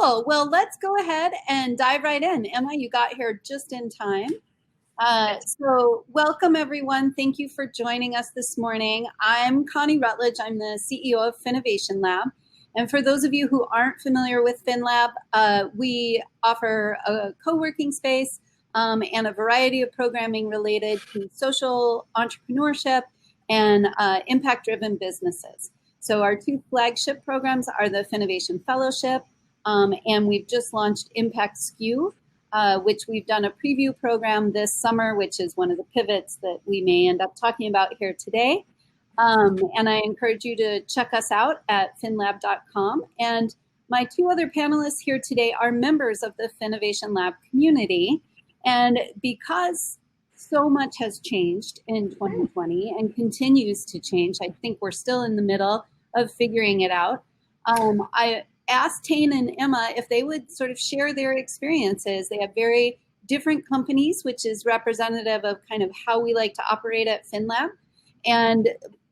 Cool. Well, let's go ahead and dive right in. Emma, you got here just in time. So welcome, everyone. Thank you for joining us this morning. I'm Connie Rutledge. I'm the CEO of Finovation Lab. And for those of you who aren't familiar with FinLab, we offer a co-working space and a variety of programming related to social entrepreneurship and impact-driven businesses. So our two flagship programs are the Finovation Fellowship, and we've just launched Impact SKU, which we've done a preview program this summer, which is one of the pivots that we may end up talking about here today. And I encourage you to check us out at finlab.com. And my two other panelists here today are members of the Finovation Lab community. And because so much has changed in 2020 and continues to change, I think we're still in the middle of figuring it out. I asked Tane and Emma if they would sort of share their experiences. They have very different companies, which is representative of kind of how we like to operate at FinLab. And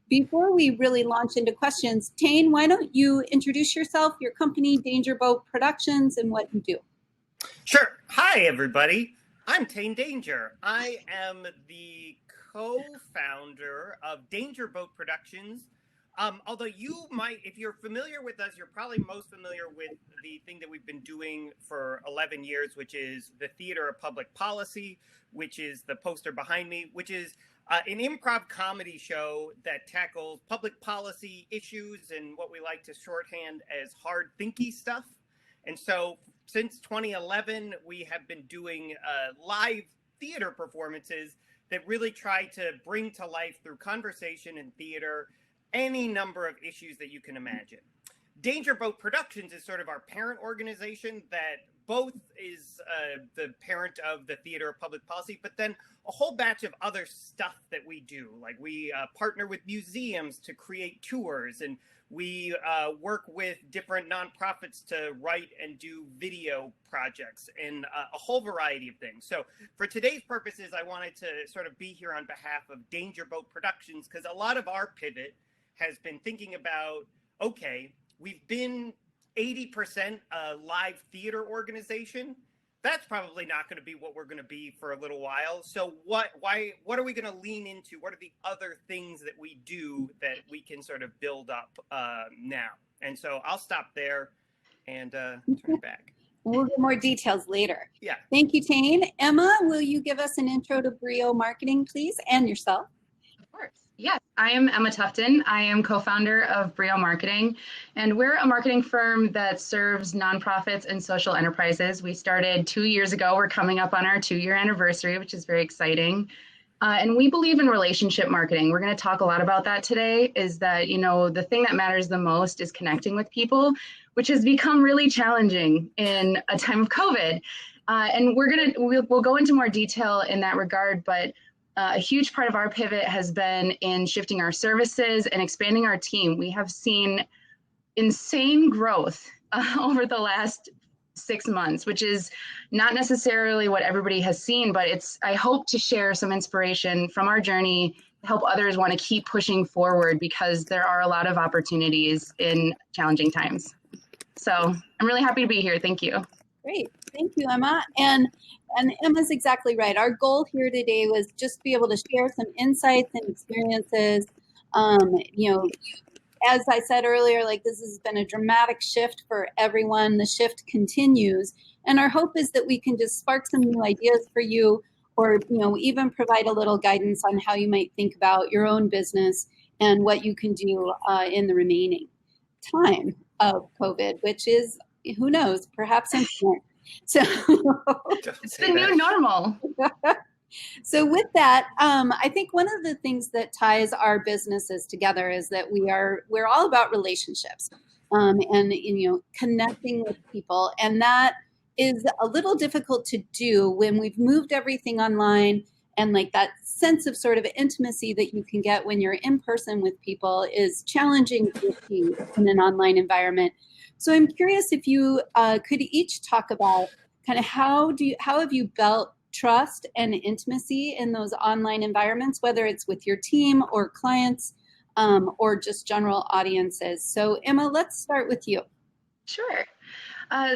before we really launch into questions, Tane, why don't you introduce yourself, your company, Danger Boat Productions, and what you do? Sure. Hi, everybody. I'm Tane Danger. I am the co-founder of Danger Boat Productions. Although you might, if you're familiar with us, you're probably most familiar with the thing that we've been doing for 11 years, which is the Theater of Public Policy, which is the poster behind me, which is an improv comedy show that tackles public policy issues and what we like to shorthand as hard thinky stuff. And so since 2011, we have been doing live theater performances that really try to bring to life through conversation and theater any number of issues that you can imagine. Danger Boat Productions is sort of our parent organization that both is the parent of the Theater of Public Policy, but then a whole batch of other stuff that we do. Like we partner with museums to create tours, and we work with different nonprofits to write and do video projects and a whole variety of things. So for today's purposes, I wanted to sort of be here on behalf of Danger Boat Productions because a lot of our pivot has been thinking about, okay, we've been 80% a live theater organization. That's probably not going to be what we're going to be for a little while. So what are we going to lean into? What are the other things that we do that we can sort of build up now? And so I'll stop there and turn it back. We'll get more details later. Yeah. Thank you, Tane. Emma, will you give us an intro to Brio Marketing, please, and yourself? Of course. Yes, I am Emma Tuftin. I am co-founder of Brio Marketing, and we're a marketing firm that serves nonprofits and social enterprises. We started 2 years ago. We're coming up on our 2-year anniversary, which is very exciting. And we believe in relationship marketing. We're going to talk a lot about that today, is that, you know, the thing that matters the most is connecting with people, which has become really challenging in a time of COVID. And we'll go into more detail in that regard, but a huge part of our pivot has been in shifting our services and expanding our team. We have seen insane growth over the last 6 months, which is not necessarily what everybody has seen, but I hope to share some inspiration from our journey to help others want to keep pushing forward because there are a lot of opportunities in challenging times. So I'm really happy to be here. Thank you. Great. Thank you, Emma. And Emma's exactly right. Our goal here today was just to be able to share some insights and experiences. You know, as I said earlier, like this has been a dramatic shift for everyone. The shift continues. And our hope is that we can just spark some new ideas for you or, you know, even provide a little guidance on how you might think about your own business and what you can do in the remaining time of COVID, which is, who knows, perhaps infinite. So it's the new normal. So with that, I think one of the things that ties our businesses together is that we're all about relationships and you know, connecting with people, and that is a little difficult to do when we've moved everything online, and like that sense of sort of intimacy that you can get when you're in person with people is challenging to achieve in an online environment. So I'm curious if you could each talk about kind of how have you built trust and intimacy in those online environments, whether it's with your team or clients or just general audiences. So Emma, let's start with you. Sure.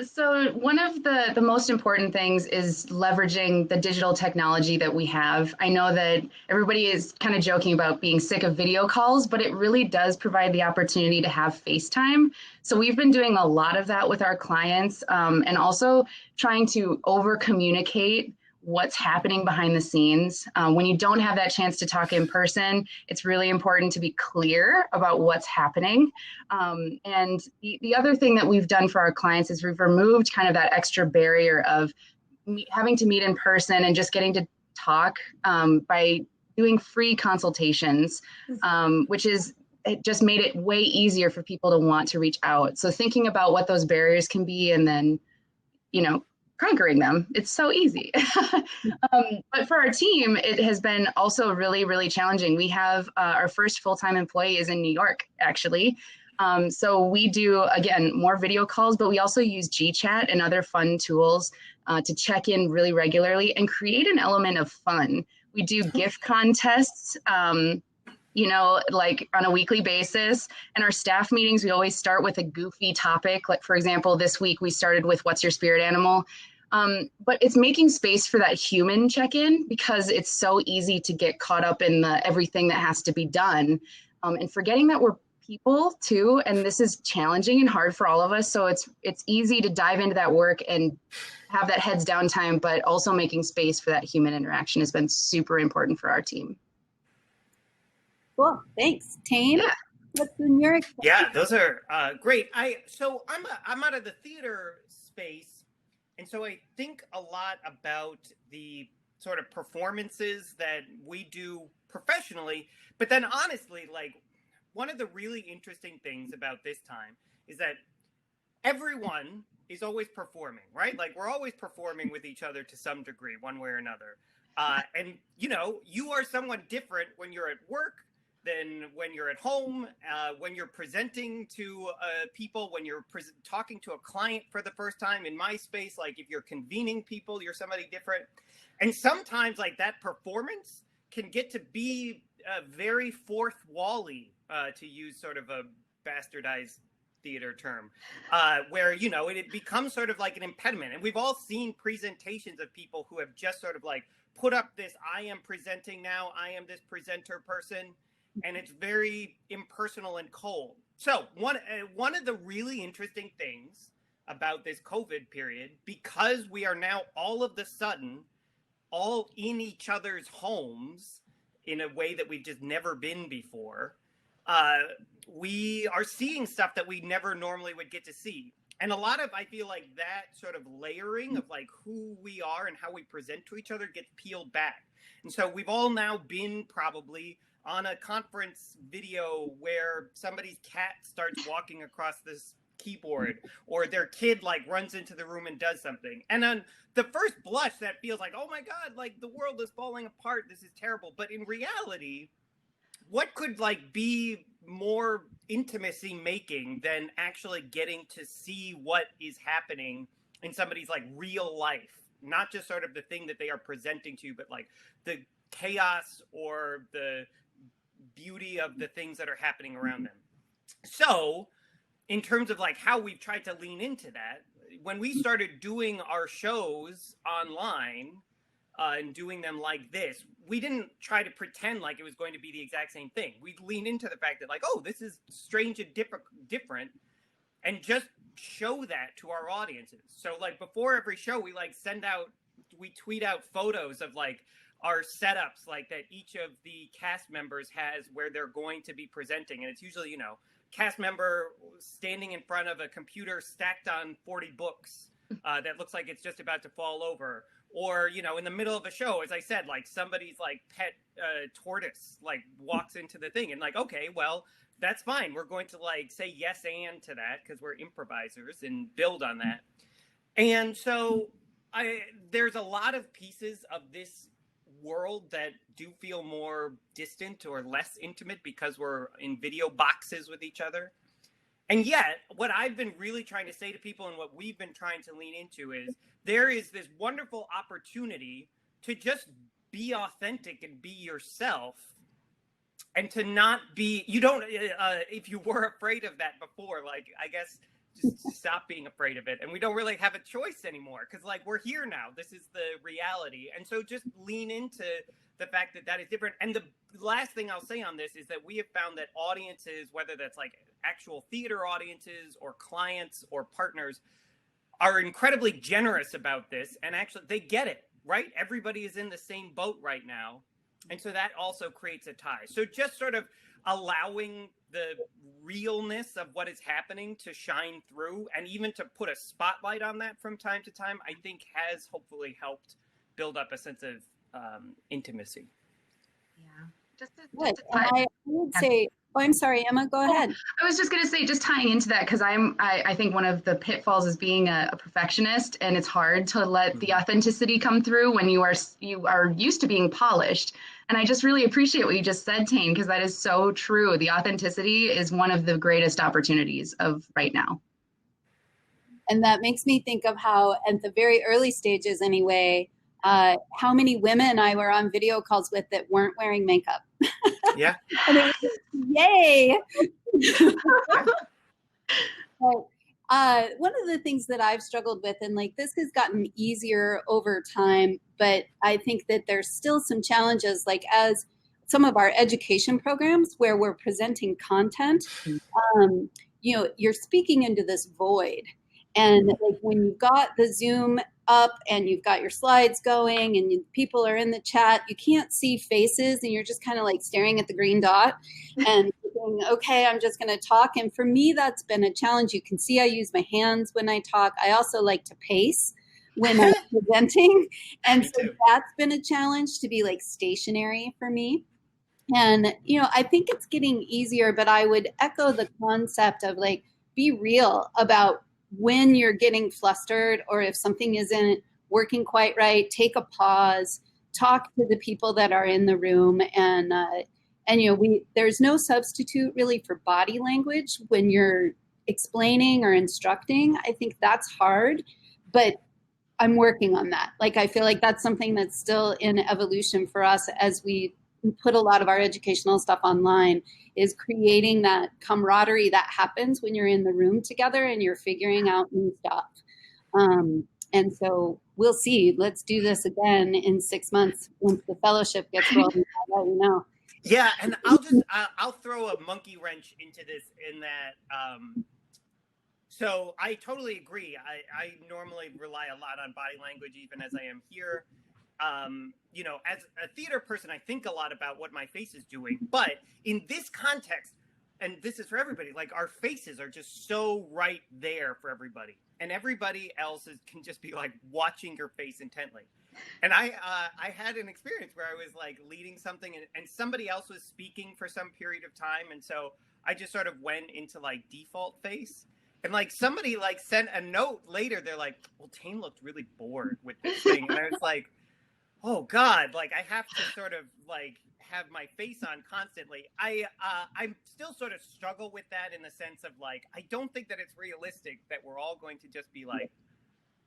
So one of the most important things is leveraging the digital technology that we have. I know that everybody is kind of joking about being sick of video calls, but it really does provide the opportunity to have FaceTime. So we've been doing a lot of that with our clients, and also trying to over communicate what's happening behind the scenes. When you don't have that chance to talk in person, it's really important to be clear about what's happening. And the other thing that we've done for our clients is we've removed kind of that extra barrier of having to meet in person and just getting to talk by doing free consultations, which is it just made it way easier for people to want to reach out. So thinking about what those barriers can be and then, conquering them. It's so easy. But for our team, it has been also really, really challenging. We have our first full-time employee is in New York, actually. So we do, again, more video calls, but we also use GChat and other fun tools to check in really regularly and create an element of fun. We do gift contests, like on a weekly basis. And our staff meetings, we always start with a goofy topic. Like, for example, this week we started with what's your spirit animal? But it's making space for that human check-in because it's so easy to get caught up in everything that has to be done, and forgetting that we're people too. And this is challenging and hard for all of us. So it's easy to dive into that work and have that heads down time, but also making space for that human interaction has been super important for our team. Cool. Thanks. Tane? Yeah. What's in your experience? Yeah, those are great. I'm out of the theater space, and so I think a lot about the sort of performances that we do professionally. But then honestly, like one of the really interesting things about this time is that everyone is always performing, right? Like we're always performing with each other to some degree, one way or another. And you are somewhat different when you're at work than when you're at home, when you're presenting to people, when you're talking to a client for the first time. In my space, like if you're convening people, you're somebody different. And sometimes like that performance can get to be very fourth wall-y, to use sort of a bastardized theater term, where, it becomes sort of like an impediment. And we've all seen presentations of people who have just sort of like put up this, I am presenting now, I am this presenter person. And it's very impersonal and cold. So one of the really interesting things about this COVID period, because we are now all of the sudden all in each other's homes in a way that we've just never been before, we are seeing stuff that we never normally would get to see. And a lot of, I feel like that sort of layering of like who we are and how we present to each other gets peeled back. And so we've all now been probably on a conference video where somebody's cat starts walking across this keyboard, or their kid like runs into the room and does something. And on the first blush, that feels like, oh my God, like the world is falling apart. This is terrible. But in reality, what could like be more intimacy making than actually getting to see what is happening in somebody's like real life, not just sort of the thing that they are presenting to you, but like the chaos or the beauty of the things that are happening around them. So in terms of like how we've tried to lean into that, when we started doing our shows online and doing them like this, we didn't try to pretend like it was going to be the exact same thing. We leaned into the fact that like, oh, this is strange and different, and just show that to our audiences. So like before every show, we tweet out photos of like our setups, like that each of the cast members has where they're going to be presenting. And it's usually, cast member standing in front of a computer stacked on 40 books that looks like it's just about to fall over. Or, in the middle of a show, as I said, like somebody's like pet tortoise like walks into the thing and like, okay, well, that's fine. We're going to like say yes and to that because we're improvisers and build on that. And so there's a lot of pieces of this world that do feel more distant or less intimate because we're in video boxes with each other. And yet, what I've been really trying to say to people and what we've been trying to lean into is there is this wonderful opportunity to just be authentic and be yourself, and to not be, if you were afraid of that before, like, I guess just stop being afraid of it. And we don't really have a choice anymore because like we're here now. This is the reality. And so just lean into the fact that that is different. And the last thing I'll say on this is that we have found that audiences, whether that's like actual theater audiences or clients or partners, are incredibly generous about this. And actually they get it, right? Everybody is in the same boat right now. And so that also creates a tie. So just sort of allowing the realness of what is happening to shine through and even to put a spotlight on that from time to time, I think has hopefully helped build up a sense of intimacy. Yeah. I would say, oh, I'm sorry, Emma, go ahead. I was just going to say, just tying into that, because I think one of the pitfalls is being a perfectionist, and it's hard to let the authenticity come through when you are used to being polished. And I just really appreciate what you just said, Tane, because that is so true. The authenticity is one of the greatest opportunities of right now. And that makes me think of how, at the very early stages anyway, how many women I were on video calls with that weren't wearing makeup. Yeah. And it was, yay. But, one of the things that I've struggled with, and like this has gotten easier over time, but I think that there's still some challenges, like as some of our education programs where we're presenting content, you're speaking into this void. And like when you've got the Zoom up and you've got your slides going and people are in the chat, you can't see faces and you're just kind of like staring at the green dot and thinking, okay, I'm just going to talk. And for me, that's been a challenge. You can see I use my hands when I talk. I also like to pace when I'm presenting. And so that's been a challenge to be like stationary for me. And, I think it's getting easier, but I would echo the concept of like, be real about when you're getting flustered or if something isn't working quite right, take a pause, talk to the people that are in the room. And there's no substitute really for body language when you're explaining or instructing. I think that's hard, but I'm working on that. Like, I feel like that's something that's still in evolution for us as we put a lot of our educational stuff online, is creating that camaraderie that happens when you're in the room together and you're figuring out new stuff. And so we'll see. Let's do this again in 6 months once the fellowship gets rolling. I'll let you know. Yeah, and I'll throw a monkey wrench into this in that. So I totally agree. I normally rely a lot on body language, even as I am here. As a theater person, I think a lot about what my face is doing. But in this context, and this is for everybody, like our faces are just so right there for everybody. And everybody else can just be like watching your face intently. And I had an experience where I was like leading something and somebody else was speaking for some period of time. And so I just sort of went into like default face. And like somebody like sent a note later. They're like, well, Tane looked really bored with this thing. And I was like, oh God, like I have to sort of like have my face on constantly. I still sort of struggle with that in the sense of like, I don't think that it's realistic that we're all going to just be like,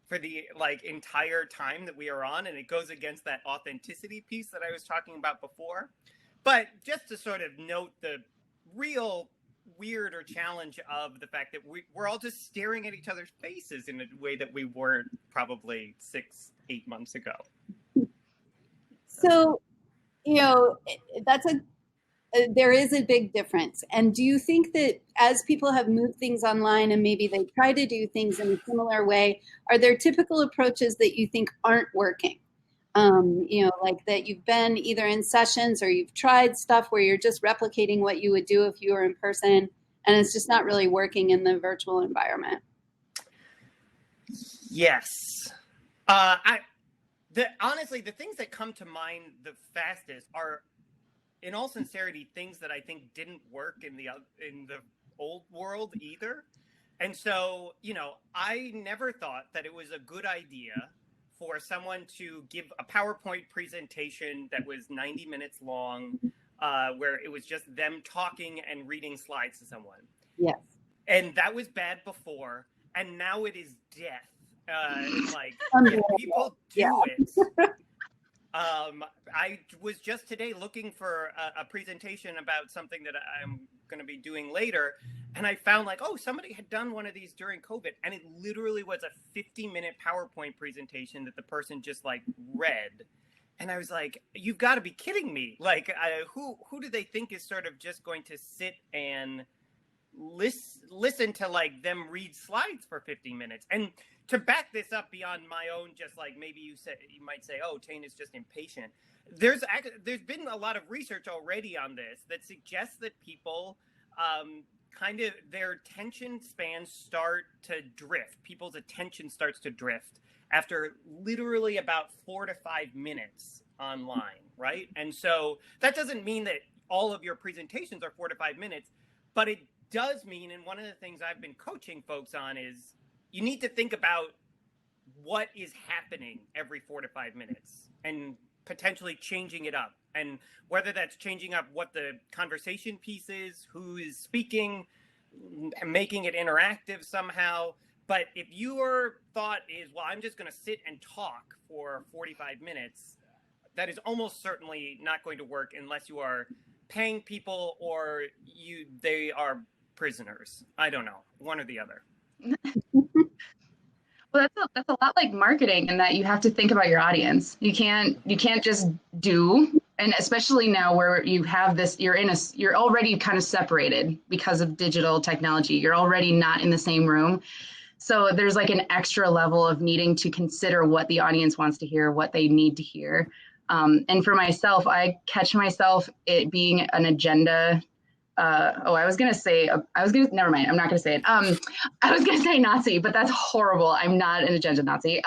for the like entire time that we are on. And it goes against that authenticity piece that I was talking about before. But just to sort of note the real weird or challenge of the fact that we're all just staring at each other's faces in a way that we weren't probably 6-8 months ago. So, there is a big difference. And do you think that as people have moved things online and maybe they try to do things in a similar way, are there typical approaches that you think aren't working? Like that you've been either in sessions or you've tried stuff where you're just replicating what you would do if you were in person and it's just not really working in the virtual environment? Yes. Honestly, the things that come to mind the fastest are, in all sincerity, things that I think didn't work in the old world either. And so, I never thought that it was a good idea for someone to give a PowerPoint presentation that was 90 minutes long, where it was just them talking and reading slides to someone. Yes. And that was bad before, and now it is death. If people do it, I was just today looking for a presentation about something that I'm going to be doing later, and I found like, oh, somebody had done one of these during COVID, and it literally was a 50-minute PowerPoint presentation that the person just like read. And I was like, you've got to be kidding me. Like, who do they think is sort of just going to sit and listen to like them read slides for 50 minutes? And to back this up beyond my own, just like maybe you might say, oh, Tane is just impatient. There's been a lot of research already on this that suggests that people kind of their attention spans start to drift. People's attention starts to drift after literally about 4 to 5 minutes online, right? And so that doesn't mean that all of your presentations are 4 to 5 minutes, but it does mean, and one of the things I've been coaching folks on is you need to think about what is happening every 4 to 5 minutes and potentially changing it up. And whether that's changing up what the conversation piece is, who is speaking, making it interactive somehow. But if your thought is, well, I'm just going to sit and talk for 45 minutes, that is almost certainly not going to work unless you are paying people or they are prisoners. I don't know, one or the other. Well, that's a lot like marketing in that you have to think about your audience. You can't just do, and especially now where you have this, you're already kind of separated because of digital technology. You're already not in the same room. So there's like an extra level of needing to consider what the audience wants to hear, what they need to hear. And for myself, I catch myself it being an agenda. Never mind. I'm not going to say it. I was going to say Nazi, but that's horrible. I'm not an agenda Nazi.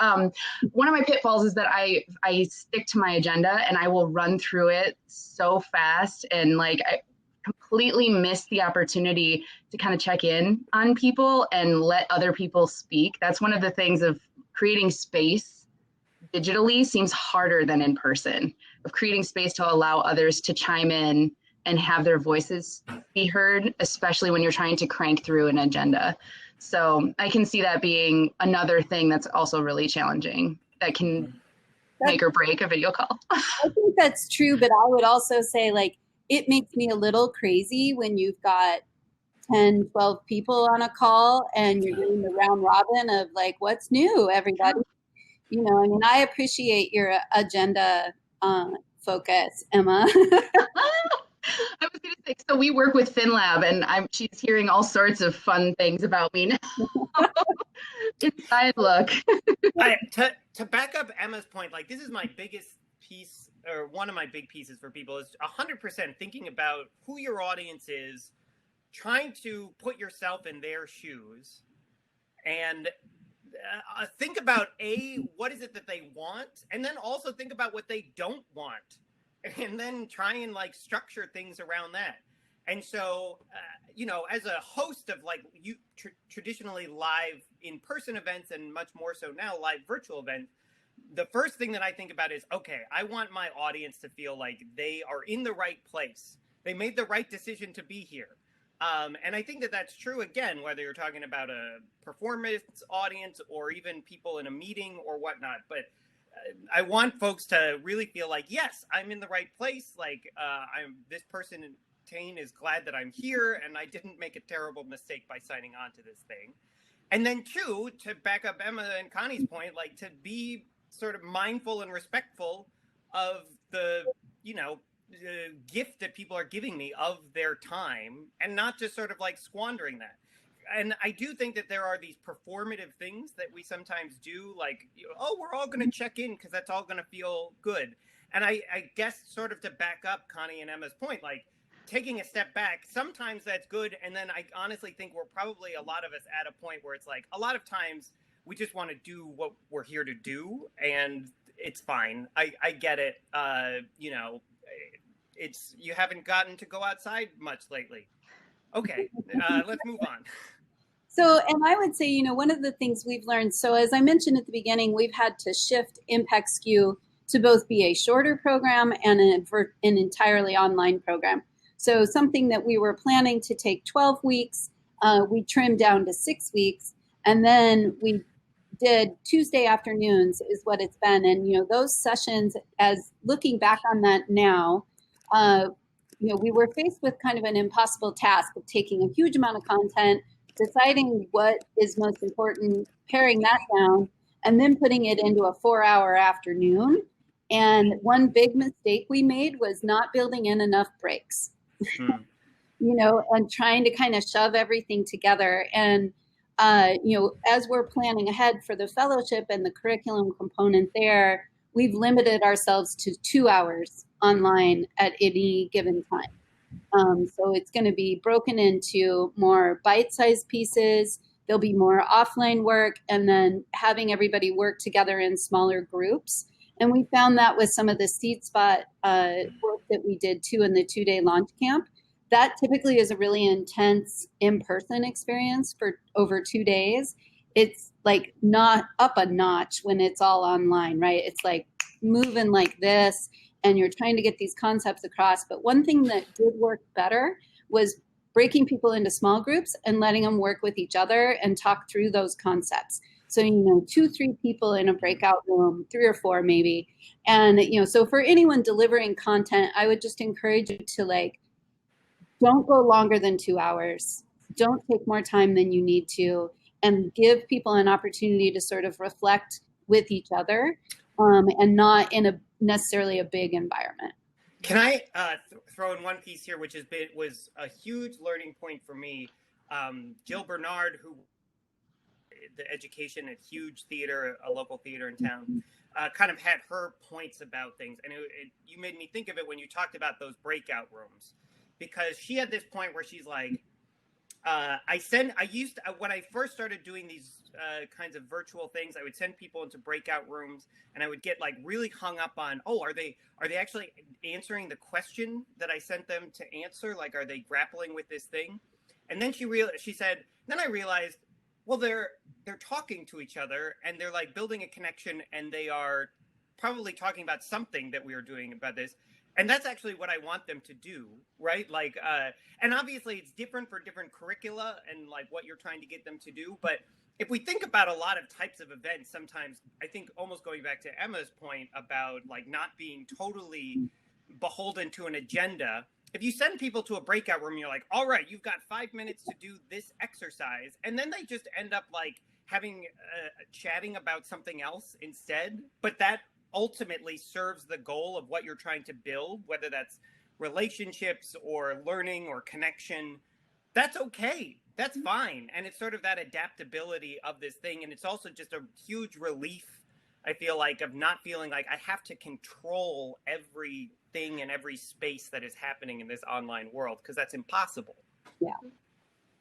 One of my pitfalls is that I stick to my agenda and I will run through it so fast. And like, I completely miss the opportunity to kind of check in on people and let other people speak. That's one of the things of creating space digitally seems harder than in person, of creating space to allow others to chime in and have their voices be heard, especially when you're trying to crank through an agenda. So I can see that being another thing that's also really challenging that can make or break a video call. I think that's true, but I would also say like, it makes me a little crazy when you've got 10, 12 people on a call and you're doing the round robin of like, what's new, everybody? You know, I mean, I appreciate your agenda focus, Emma. I was going to say, so we work with FinLab and she's hearing all sorts of fun things about me now. Inside look. To back up Emma's point, like this is my biggest piece, or one of my big pieces for people is 100% thinking about who your audience is, trying to put yourself in their shoes, and think about what is it that they want, and then also think about what they don't want, and then try and like structure things around that. And so, as a host of like traditionally live in-person events and much more so now live virtual events, the first thing that I think about is, okay, I want my audience to feel like they are in the right place. They made the right decision to be here. And I think that that's true, again, whether you're talking about a performance audience or even people in a meeting or whatnot. But I want folks to really feel like, yes, I'm in the right place. Like this person, Tane, is glad that I'm here and I didn't make a terrible mistake by signing on to this thing. And then two, to back up Emma and Connie's point, like to be sort of mindful and respectful of the, the gift that people are giving me of their time and not just sort of like squandering that. And I do think that there are these performative things that we sometimes do, like, oh, we're all going to check in because that's all going to feel good. And I guess sort of to back up Connie and Emma's point, like taking a step back, sometimes that's good. And then I honestly think we're probably a lot of us at a point where it's like a lot of times we just want to do what we're here to do, and it's fine. I get it. It's you haven't gotten to go outside much lately. Okay, let's move on. So, and I would say, one of the things we've learned, so as I mentioned at the beginning, we've had to shift Impact SKU to both be a shorter program and an entirely online program. So something that we were planning to take 12 weeks, we trimmed down to 6 weeks, and then we did Tuesday afternoons is what it's been. And, those sessions, as looking back on that now, we were faced with kind of an impossible task of taking a huge amount of content, deciding what is most important, paring that down, and then putting it into a 4-hour afternoon. And one big mistake we made was not building in enough breaks, and trying to kind of shove everything together. And, as we're planning ahead for the fellowship and the curriculum component there, we've limited ourselves to 2 hours online at any given time. So it's going to be broken into more bite-sized pieces. There'll be more offline work, and then having everybody work together in smaller groups. And we found that with some of the seat spot work that we did too in the 2-day launch camp. That typically is a really intense in-person experience for over 2 days. It's like not up a notch when it's all online, right? It's like moving like this, and you're trying to get these concepts across. But one thing that did work better was breaking people into small groups and letting them work with each other and talk through those concepts. So, 2-3 people in a breakout room, 3 or 4 maybe. And, so for anyone delivering content, I would just encourage you to don't go longer than 2 hours. Don't take more time than you need to, and give people an opportunity to sort of reflect with each other, and not in necessarily a big environment. Can I throw in one piece here, which was a huge learning point for me? Jill Bernard, who the education at Huge Theater, a local theater in town, kind of had her points about things. And you made me think of it when you talked about those breakout rooms, because she had this point where she's like, when I first started doing these kinds of virtual things, I would send people into breakout rooms, and I would get really hung up on, are they actually answering the question that I sent them to answer? Like, are they grappling with this thing? And then she said, then I realized, well, they're talking to each other, and they're building a connection, and they are probably talking about something that we are doing about this. And that's actually what I want them to do, right? And obviously it's different for different curricula and what you're trying to get them to do. But if we think about a lot of types of events, sometimes I think, almost going back to Emma's point about not being totally beholden to an agenda, if you send people to a breakout room, you're like, all right, you've got 5 minutes to do this exercise. And then they just end up having chatting about something else instead. But that ultimately serves the goal of what you're trying to build, whether that's relationships or learning or connection. That's okay. That's fine. And it's sort of that adaptability of this thing. And it's also just a huge relief, I feel of not feeling like I have to control everything in every space that is happening in this online world, because that's impossible. Yeah.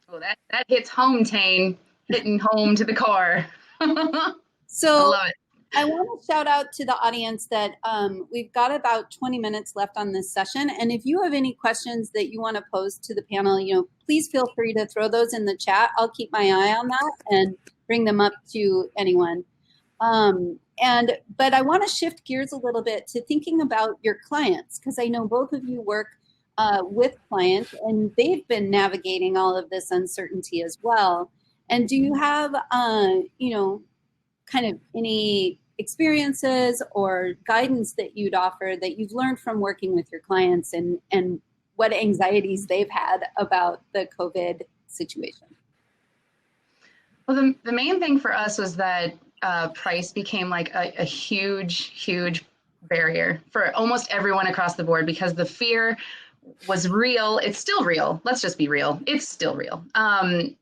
Well, that hits home, Tane, hitting home to the core. So I love it. I want to shout out to the audience that we've got about 20 minutes left on this session. And if you have any questions that you want to pose to the panel, please feel free to throw those in the chat. I'll keep my eye on that and bring them up to anyone. But I want to shift gears a little bit to thinking about your clients, because I know both of you work with clients, and they've been navigating all of this uncertainty as well. And do you have, kind of any experiences or guidance that you'd offer that you've learned from working with your clients, and what anxieties they've had about the COVID situation? Well, the main thing for us was that price became a huge barrier for almost everyone across the board, because the fear was real. It's still real. Let's just be real. It's still real. And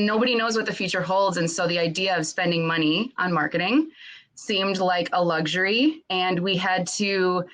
nobody knows what the future holds. And so the idea of spending money on marketing seemed like a luxury, and we had to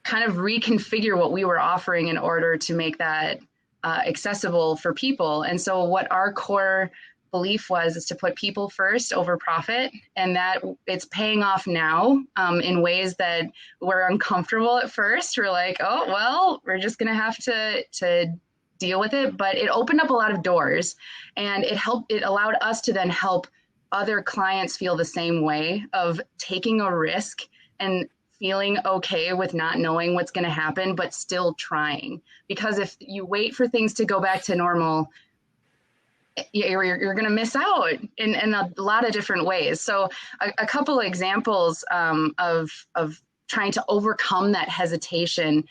kind of reconfigure what we were offering in order to make that accessible for people. And so what our core belief is to put people first over profit, and that it's paying off now in ways that were uncomfortable at first. We're like, oh, well, we're just going to have to deal with it. But it opened up a lot of doors, and it allowed us to then help other clients feel the same way of taking a risk and feeling okay with not knowing what's going to happen, but still trying. Because if you wait for things to go back to normal, you're going to miss out in a lot of different ways. So a couple of examples of trying to overcome that hesitation.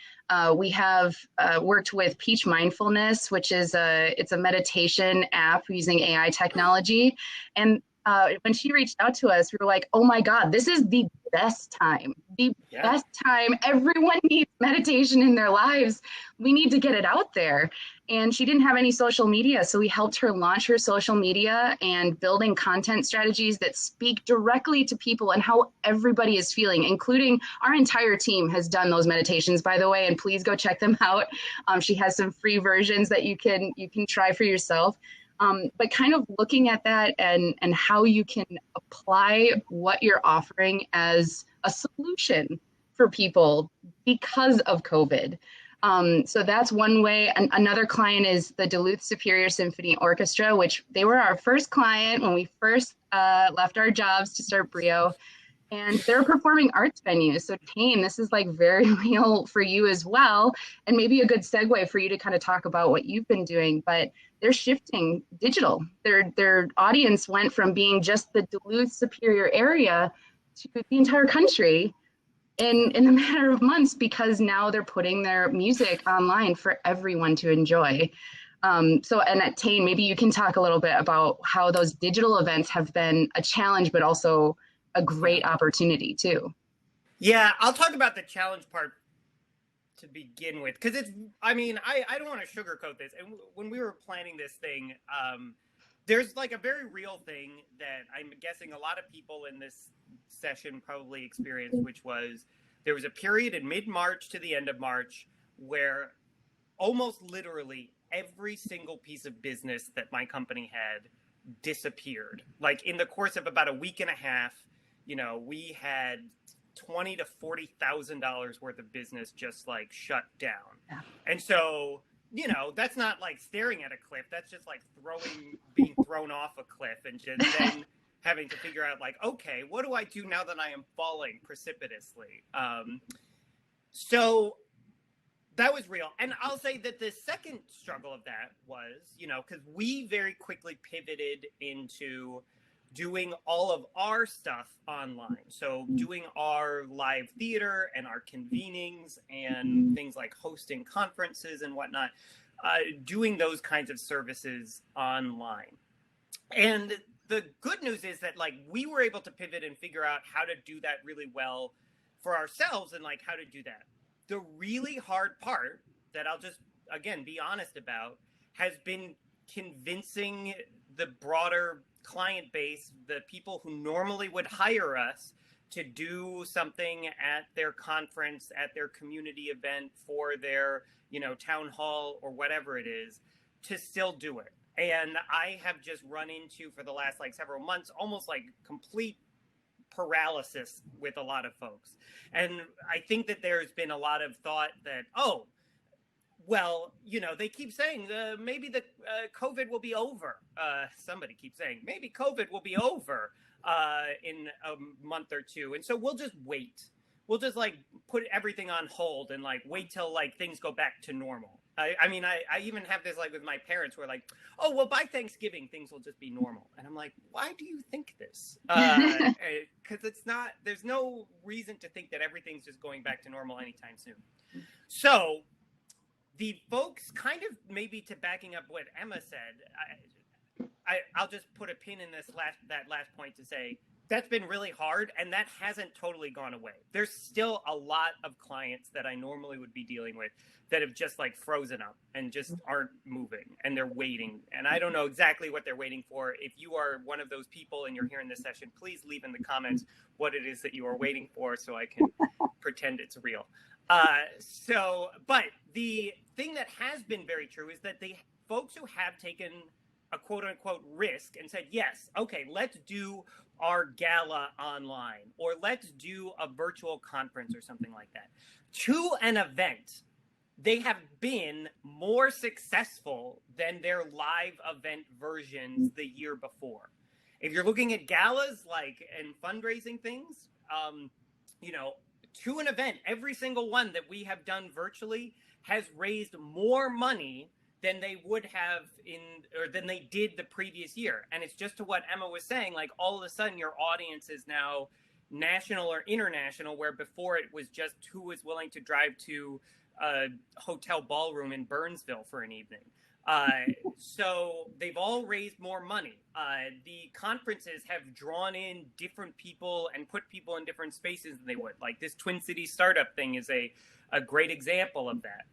We have worked with Peach Mindfulness, which is it's a meditation app using AI technology. And when she reached out to us, we were like, oh my God, this is the best time, best time. Everyone needs meditation in their lives. We need to get it out there. And she didn't have any social media. So we helped her launch her social media and building content strategies that speak directly to people and how everybody is feeling, including our entire team has done those meditations, by the way, and please go check them out. She has some free versions that you can try for yourself. But kind of looking at that and how you can apply what you're offering as a solution for people because of COVID. So that's one way. Another client is the Duluth Superior Symphony Orchestra, which they were our first client when we first left our jobs to start Brio. And they're performing arts venues. So Tane, this is like very real for you as well. And maybe a good segue for you to kind of talk about what you've been doing, but they're shifting digital. Their audience went from being just the Duluth Superior area to the entire country in a matter of months, because now they're putting their music online for everyone to enjoy. So, and at Tane, maybe you can talk a little bit about how those digital events have been a challenge, but also a great opportunity too. Yeah, I'll talk about the challenge part to begin with, because it's, I mean, I don't want to sugarcoat this. And when we were planning this thing, there's like a very real thing that I'm guessing a lot of people in this session probably experienced, which was there was a period in mid-March to the end of March where almost literally every single piece of business that my company had disappeared. Like in the course of about a week and a half, you know, we had $20,000 to $40,000 worth of business just like shut down. Yeah. And so, you know, that's not like staring at a cliff. That's just like being thrown off a cliff and just then having to figure out like, okay, what do I do now that I am falling precipitously? So that was real. And I'll say that the second struggle of that was, you know, because we very quickly pivoted into doing all of our stuff online. So doing our live theater and our convenings and things like hosting conferences and whatnot, doing those kinds of services online. And the good news is that like we were able to pivot and figure out how to do that really well for ourselves and like how to do that. The really hard part that I'll just, again, be honest about has been convincing the broader client base, the people who normally would hire us to do something at their conference, at their community event, for their, you know, town hall or whatever it is, to still do it. And I have just run into, for the last like several months, almost like complete paralysis with a lot of folks. And I think that there's been a lot of thought that, oh, well, you know, they keep saying maybe the COVID will be over. Somebody keeps saying maybe COVID will be over in a month or two. And so we'll just wait. We'll just like put everything on hold and like wait till like things go back to normal. I mean, I even have this like with my parents who are like, oh, well, by Thanksgiving, things will just be normal. And I'm like, why do you think this? Because it's not, there's no reason to think that everything's just going back to normal anytime soon. So the folks kind of maybe to backing up what Emma said, I'll just put a pin in this last point to say that's been really hard, and that hasn't totally gone away. There's still a lot of clients that I normally would be dealing with that have just like frozen up and just aren't moving, and they're waiting. And I don't know exactly what they're waiting for. If you are one of those people and you're here in this session, please leave in the comments what it is that you are waiting for so I can pretend it's real. But the thing that has been very true is that the folks who have taken a quote unquote risk and said, yes, okay, let's do our gala online, or let's do a virtual conference or something like that, to an event, they have been more successful than their live event versions the year before. If you're looking at galas like and fundraising things, you know, to an event, every single one that we have done virtually has raised more money than they would have than they did the previous year. And it's just to what Emma was saying, like all of a sudden your audience is now national or international, where before it was just who was willing to drive to a hotel ballroom in Burnsville for an evening. So they've all raised more money. The conferences have drawn in different people and put people in different spaces than they would. Like this Twin Cities startup thing is a great example of that.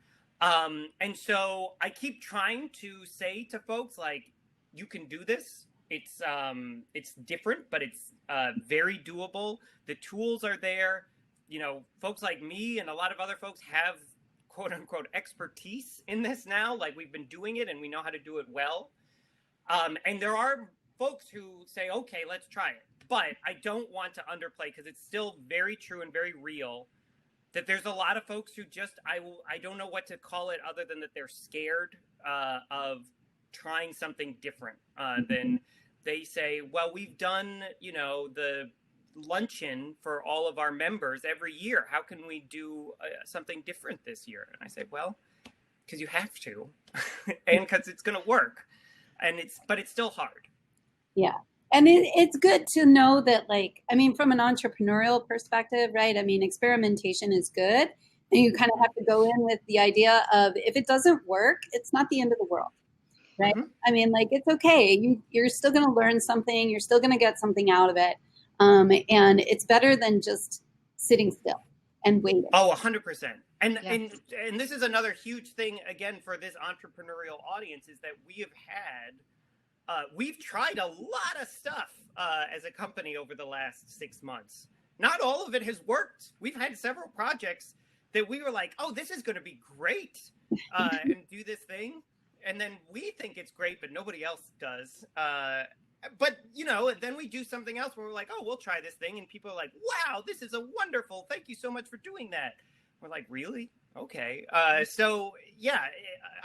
And so I keep trying to say to folks, like, you can do this. It's different, but it's very doable. The tools are there. You know, folks like me and a lot of other folks have quote unquote expertise in this now. Like we've been doing it and we know how to do it well. And there are folks who say, okay, let's try it. But I don't want to underplay, because it's still very true and very real that there's a lot of folks who just, I don't know what to call it other than that they're scared of trying something different. Than they say, well, we've done, you know, the luncheon for all of our members every year. How can we do something different this year? And I say, well, because you have to, and because it's going to work, but it's still hard. Yeah. And it's good to know that, like, I mean, from an entrepreneurial perspective, right? I mean, experimentation is good. And you kind of have to go in with the idea of, if it doesn't work, it's not the end of the world, right? Mm-hmm. I mean, like, it's okay. You're still going to learn something. You're still going to get something out of it. And it's better than just sitting still and waiting. Oh, 100%. And this is another huge thing, again, for this entrepreneurial audience, is that we have had, we've tried a lot of stuff as a company over the last 6 months. Not all of it has worked. We've had several projects that we were like, oh, this is going to be great, and do this thing. And then we think it's great, but nobody else does. But, you know, and then we do something else where we're like, oh, we'll try this thing. And people are like, wow, this is a wonderful. Thank you so much for doing that. We're like, really? Okay. So, yeah,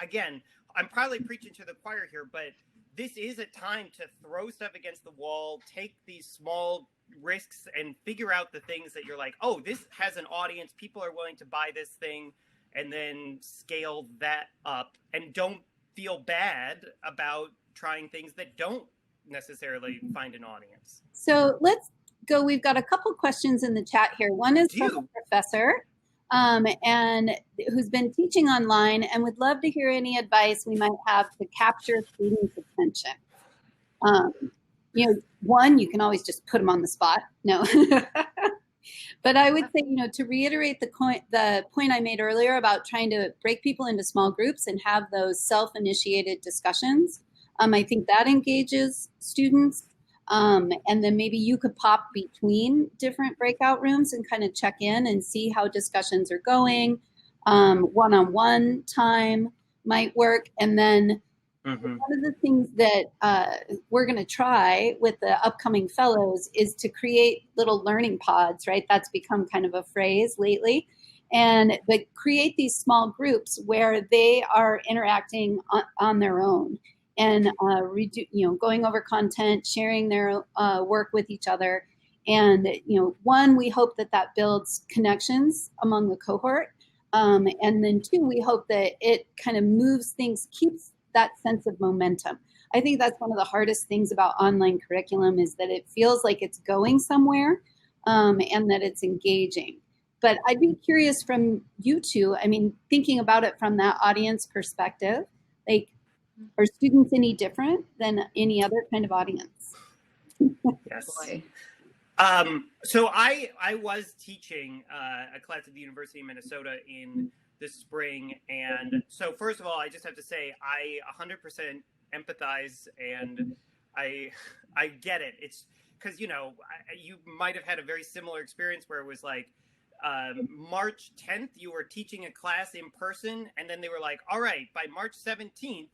again, I'm probably preaching to the choir here, but this is a time to throw stuff against the wall, take these small risks and figure out the things that you're like, oh, this has an audience. People are willing to buy this thing, and then scale that up, and don't feel bad about trying things that don't necessarily find an audience. So let's go. We've got a couple questions in the chat here. One is from a professor and who's been teaching online and would love to hear any advice we might have to capture students' attention. You know, one, you can always just put them on the spot. No. But I would say, you know, to reiterate the point I made earlier about trying to break people into small groups and have those self-initiated discussions. I think that engages students. And then maybe you could pop between different breakout rooms and kind of check in and see how discussions are going. One-on-one time might work. And then one of the things that we're going to try with the upcoming fellows is to create little learning pods, right? That's become kind of a phrase lately. But create these small groups where they are interacting on their own. And going over content, sharing their work with each other. And, you know, one, we hope that builds connections among the cohort. And then two, we hope that it kind of moves things, keeps that sense of momentum. I think that's one of the hardest things about online curriculum, is that it feels like it's going somewhere and that it's engaging. But I'd be curious from you two, I mean, thinking about it from that audience perspective, like, are students any different than any other kind of audience? Yes. So I was teaching a class at the University of Minnesota in the spring. And so first of all, I just have to say, I 100% empathize, and I get it. It's because, you know, you might have had a very similar experience where it was like, March 10th, you were teaching a class in person, and then they were like, all right, by March 17th,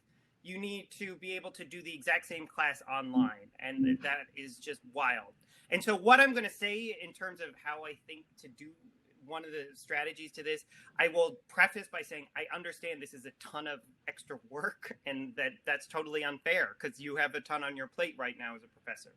you need to be able to do the exact same class online. And that is just wild. And so what I'm going to say in terms of how I think to do one of the strategies to this, I will preface by saying I understand this is a ton of extra work, and that's totally unfair because you have a ton on your plate right now as a professor.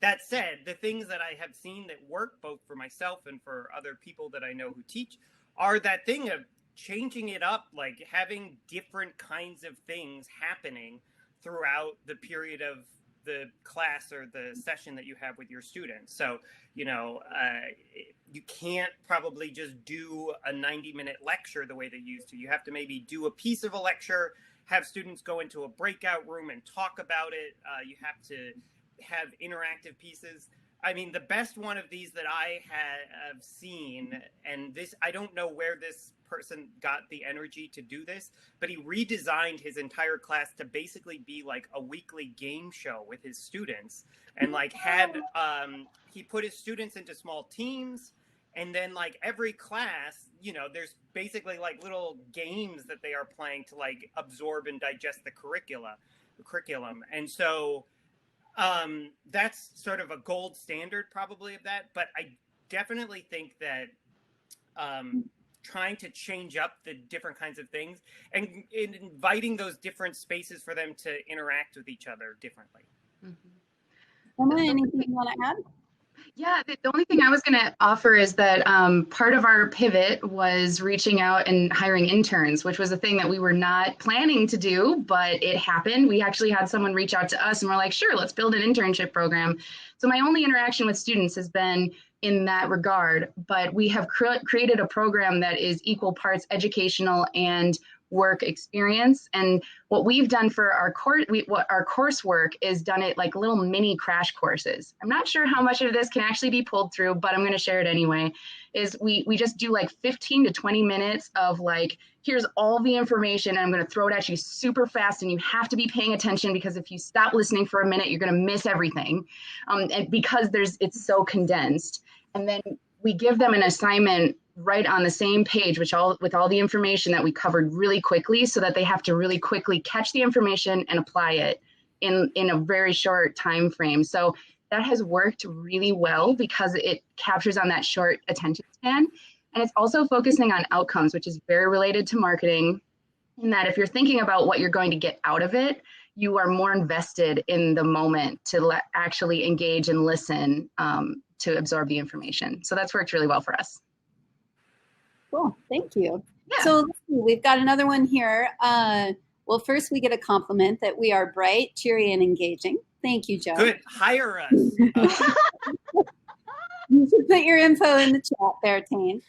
That said, the things that I have seen that work both for myself and for other people that I know who teach are that thing of changing it up, like having different kinds of things happening throughout the period of the class or the session that you have with your students. So, you can't probably just do a 90-minute lecture the way they used to. You have to maybe do a piece of a lecture, have students go into a breakout room and talk about it. You have to have interactive pieces. I mean, the best one of these that I have seen, and this, I don't know where this person got the energy to do this, but he redesigned his entire class to basically be like a weekly game show with his students, and like he put his students into small teams, and then like every class, there's basically like little games that they are playing to like absorb and digest the curriculum. And so that's sort of a gold standard probably of that, but I definitely think that trying to change up the different kinds of things and inviting those different spaces for them to interact with each other differently. Emma, anything you want to add? Yeah, the only thing I was going to offer is that part of our pivot was reaching out and hiring interns, which was a thing that we were not planning to do, but it happened. We actually had someone reach out to us and we're like, sure, let's build an internship program. So my only interaction with students has been in that regard, but we have created a program that is equal parts educational and work experience. And what we've done for our coursework is done it like little mini crash courses. I'm not sure how much of this can actually be pulled through, but I'm going to share it anyway. Is we just do like 15 to 20 minutes of like, here's all the information, and I'm going to throw it at you super fast, and you have to be paying attention, because if you stop listening for a minute, you're going to miss everything. And because it's so condensed. And then we give them an assignment right on the same page, with all the information that we covered really quickly, so that they have to really quickly catch the information and apply it in a very short time frame. So that has worked really well because it captures on that short attention span. And it's also focusing on outcomes, which is very related to marketing, in that if you're thinking about what you're going to get out of it, you are more invested in the moment to actually engage and listen to absorb the information. So that's worked really well for us. Cool, thank you. Yeah. So let's see, we've got another one here. Well, first we get a compliment that we are bright, cheery, and engaging. Thank you, Joe. Good, hire us. You should put your info in the chat there, Tane.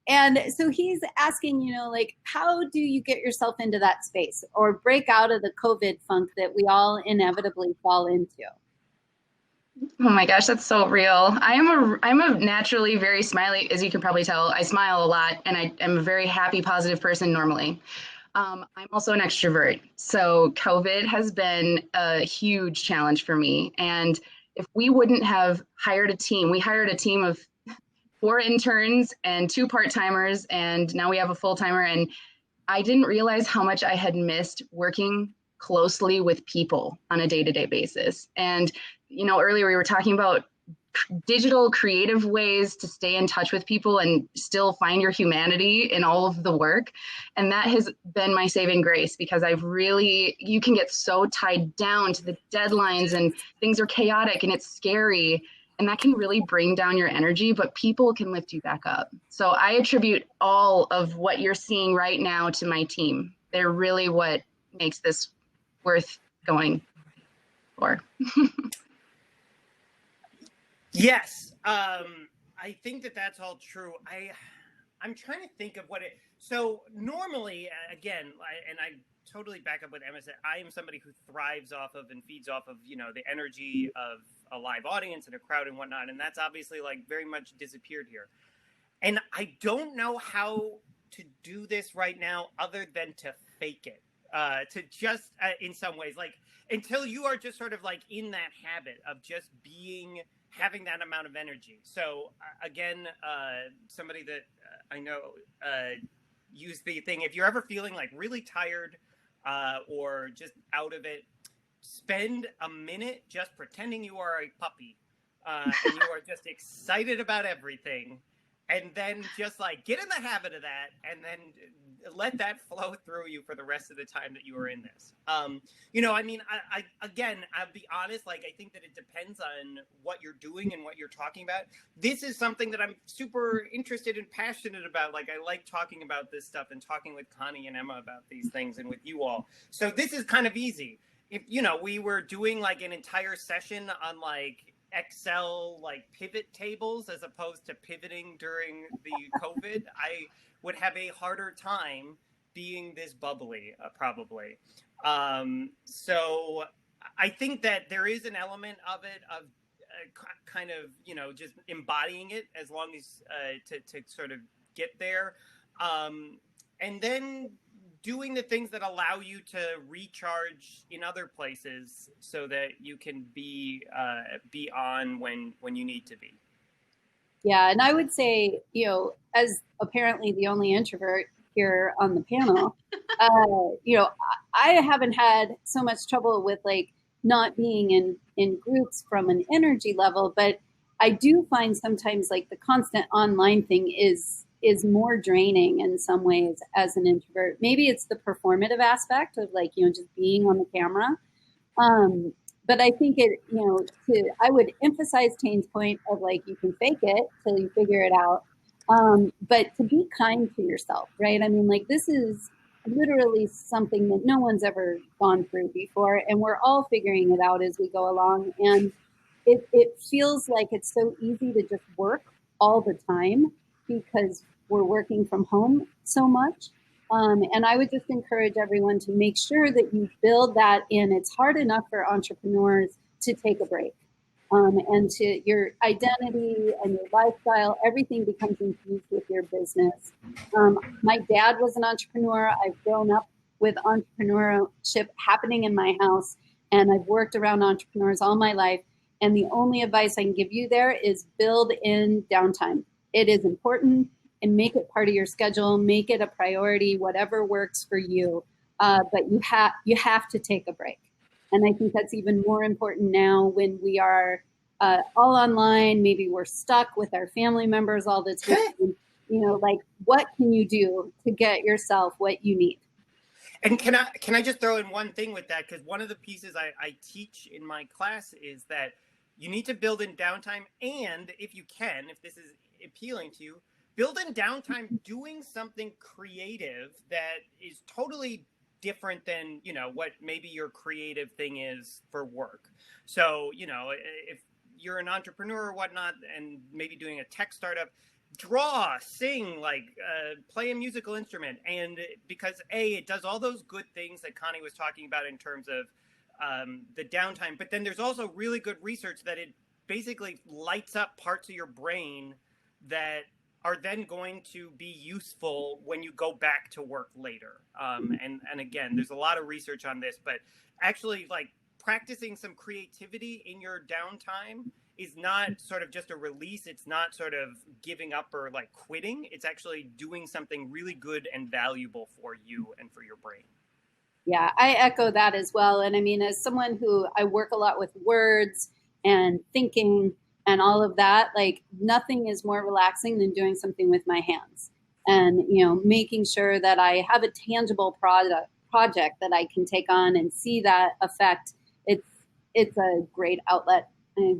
And so he's asking, like, how do you get yourself into that space or break out of the COVID funk that we all inevitably fall into? Oh my gosh, that's so real. I'm a naturally very smiley, as you can probably tell. I smile a lot, and I'm a very happy, positive person normally. I'm also an extrovert. So COVID has been a huge challenge for me. And if we wouldn't have hired a team, we hired a team of 4 interns and 2 part-timers, and now we have a full-timer. And I didn't realize how much I had missed working closely with people on a day-to-day basis. And earlier we were talking about digital creative ways to stay in touch with people and still find your humanity in all of the work. And that has been my saving grace, because you can get so tied down to the deadlines and things are chaotic and it's scary, and that can really bring down your energy, but people can lift you back up. So I attribute all of what you're seeing right now to my team. They're really what makes this worth going for. Yes, I think that's all true. I'm trying to think of so normally, again, I totally back up what Emma said. I am somebody who thrives off of and feeds off of, the energy of a live audience and a crowd and whatnot. And that's obviously like very much disappeared here. And I don't know how to do this right now other than to fake it, to just in some ways, like until you are just sort of like in that habit of just having that amount of energy. So again, somebody that I know used the thing, if you're ever feeling like really tired or just out of it, spend a minute just pretending you are a puppy and you are just excited about everything. and then just like get in the habit of that, and then let that flow through you for the rest of the time that you are in this. I mean, I again, I'll be honest, like, I think that it depends on what you're doing and what you're talking about. This is something that I'm super interested and passionate about. Like, I like talking about this stuff and talking with Connie and Emma about these things and with you all. So this is kind of easy. If, we were doing like an entire session on like Excel, like pivot tables, as opposed to pivoting during the COVID, I would have a harder time being this bubbly, probably. So I think that there is an element of it, of kind of, just embodying it, as long as to sort of get there. And then doing the things that allow you to recharge in other places so that you can be on when you need to be. Yeah, and I would say, as apparently the only introvert here on the panel, I haven't had so much trouble with like not being in groups from an energy level, but I do find sometimes like the constant online thing is more draining in some ways as an introvert. Maybe it's the performative aspect of like, just being on the camera. But I think I would emphasize Tane's point of like, you can fake it till you figure it out. But to be kind to yourself, right? I mean, like, this is literally something that no one's ever gone through before, and we're all figuring it out as we go along. And it feels like it's so easy to just work all the time because we're working from home so much. And I would just encourage everyone to make sure that you build that in. It's hard enough for entrepreneurs to take a break. And to your identity and your lifestyle, everything becomes infused with your business. My dad was an entrepreneur. I've grown up with entrepreneurship happening in my house, and I've worked around entrepreneurs all my life. And the only advice I can give you there is build in downtime. It is important, and make it part of your schedule. Make it a priority, whatever works for you. But you have to take a break. And I think that's even more important now when we are all online. Maybe we're stuck with our family members all the time. Like, what can you do to get yourself what you need? And can I just throw in one thing with that? Because one of the pieces I teach in my class is that you need to build in downtime. And if you can, if this is appealing to you, build in downtime doing something creative that is totally different than, what maybe your creative thing is for work. So, if you're an entrepreneur or whatnot, and maybe doing a tech startup, draw, sing, like play a musical instrument. And because it does all those good things that Connie was talking about in terms of the downtime, but then there's also really good research that it basically lights up parts of your brain that are then going to be useful when you go back to work later. And again, there's a lot of research on this, but actually, like, practicing some creativity in your downtime is not sort of just a release. It's not sort of giving up or like quitting. It's actually doing something really good and valuable for you and for your brain. Yeah, I echo that as well. And I mean, as someone who I work a lot with words and thinking and all of that, like, nothing is more relaxing than doing something with my hands and, making sure that I have a tangible project that I can take on and see that effect. It's a great outlet. I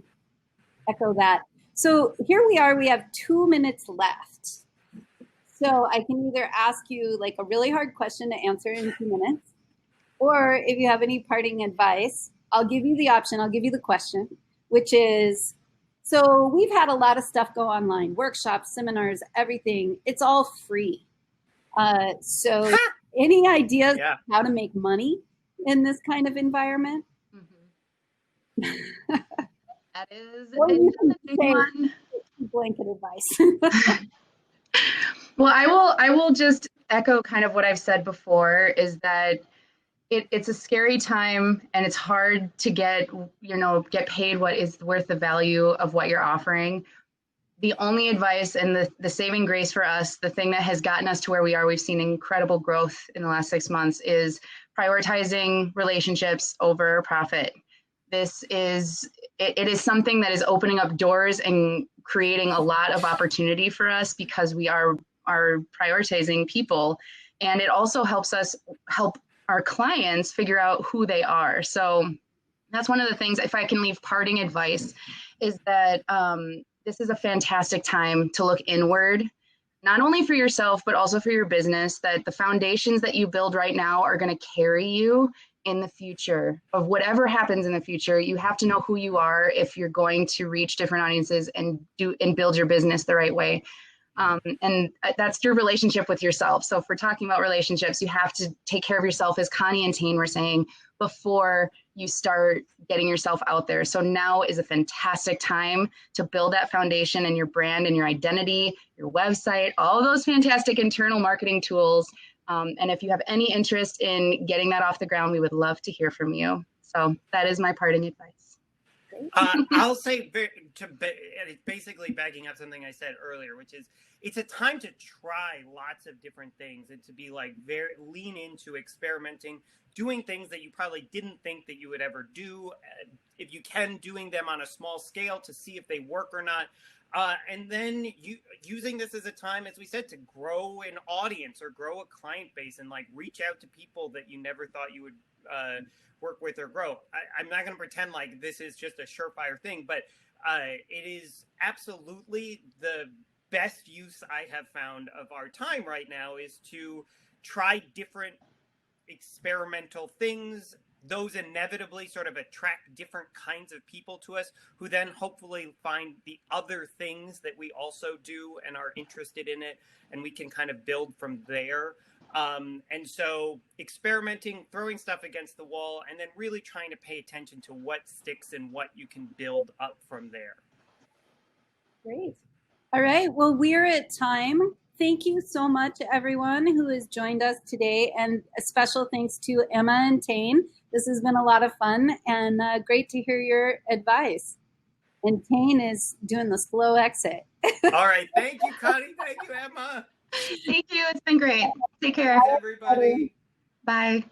echo that. So here we are, we have 2 minutes left. So I can either ask you like a really hard question to answer in 2 minutes, or if you have any parting advice, I'll give you the option. I'll give you the question, which is, so we've had a lot of stuff go online, workshops, seminars, everything. It's all free. So any ideas how to make money in this kind of environment? Mm-hmm. That is one blanket advice. Well, I will just echo kind of what I've said before, is that it's a scary time, and it's hard to get paid what is worth the value of what you're offering. The only advice and the saving grace for us, the thing that has gotten us to where we are, we've seen incredible growth in the last 6 months, is prioritizing relationships over profit. It is something that is opening up doors and creating a lot of opportunity for us because we are prioritizing people. And it also helps us help our clients figure out who they are. So that's one of the things, if I can leave parting advice, is that this is a fantastic time to look inward, not only for yourself, but also for your business, that the foundations that you build right now are going to carry you in the future. Of whatever happens in the future, you have to know who you are if you're going to reach different audiences and build your business the right way. And that's your relationship with yourself. So if we're talking about relationships, you have to take care of yourself, as Connie and Tane were saying, before you start getting yourself out there. So now is a fantastic time to build that foundation and your brand and your identity, your website, all those fantastic internal marketing tools. And if you have any interest in getting that off the ground, we would love to hear from you. So that is my parting advice. I'll say, basically backing up something I said earlier, which is it's a time to try lots of different things and to be like lean into experimenting, doing things that you probably didn't think that you would ever do. If you can, doing them on a small scale to see if they work or not. And then using this as a time, as we said, to grow an audience or grow a client base and like reach out to people that you never thought you would work with or grow. I'm not going to pretend like this is just a surefire thing, but it is absolutely the best use I have found of our time right now is to try different experimental things. Those inevitably sort of attract different kinds of people to us who then hopefully find the other things that we also do and are interested in it, and we can kind of build from there. And so experimenting, throwing stuff against the wall, and then really trying to pay attention to what sticks and what you can build up from there. Great. All right. Well, we're at time. Thank you so much, everyone who has joined us today. And a special thanks to Emma and Tane. This has been a lot of fun and great to hear your advice. And Tane is doing the slow exit. All right. Thank you, Connie. Thank you, Emma. Thank you. It's been great. Take care. Thanks, everybody. Bye.